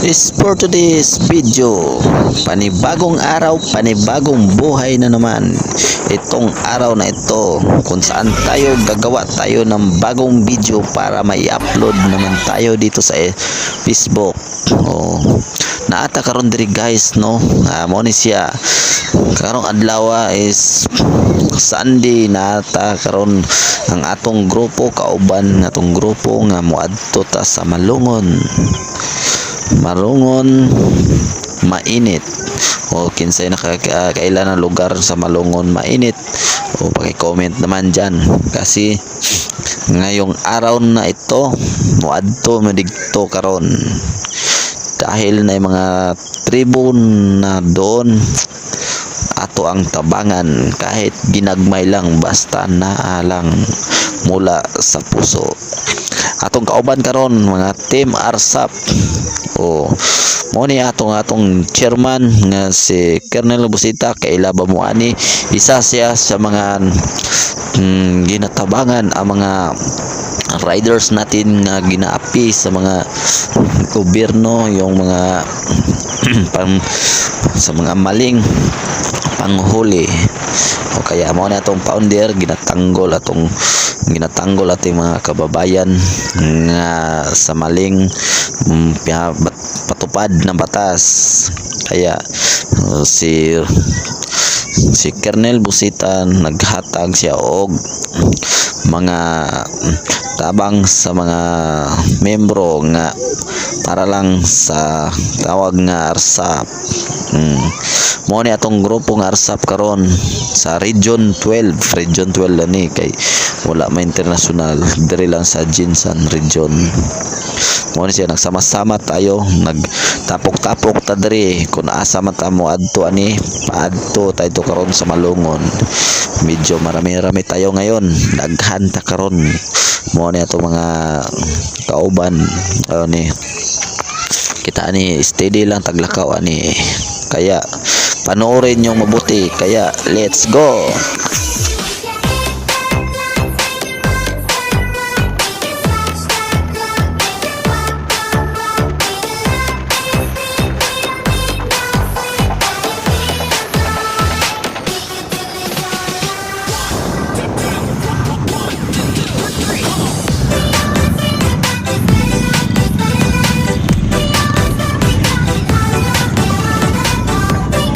Is for today's video, panibagong araw, panibagong buhay na naman. Itong araw na ito kung saan tayo gagawa tayo ng bagong video para may upload naman tayo dito sa Facebook. Naata karon diri guys, no? Mo ni siya karong adlaw is Sunday. Naata karon ang atong grupo, kauban atong grupo nga moadto ta sa Malungon, mainit. Kinsay nakakailan ang lugar sa Malungon mainit, paki-comment naman dyan, kasi ngayong araw na ito moadto madigto karon dahil na mga tribo na doon ato ang tabangan kahit ginagmay lang, basta naalang mula sa puso. Atong kauban karon mga team ARSAP. Mo ni atong chairman nga si Colonel Busita, kaila ba mo ani, isa siya sa mga ginatabangan ang mga riders natin nga ginaapi sa mga gobyerno, yung mga sa mga maling panghuli. Kaya mo na atong founder ginatanggol ating mga kababayan nga sa maling patupad ng batas. Kaya si Colonel Busita naghatag siya og mga tabang sa mga membro nga para lang sa tawag nga ARSAP. Mo ni atong grupong ARSAP karon sa Region 12 ani, kay wala may international, diri lang sa Jinsan region. Mo ni siya nagsama-sama tayo, nagtapok-tapok ta diri kung asa man ta mo adto ani, paadto tayo karon sa Malungon. Medyo marami-rami tayo ngayon, daghan ta karon. Mo ni ato mga kauban ni kita ani steady lang taglakaw ani, kaya panoorin yung mabuti. Kaya let's go.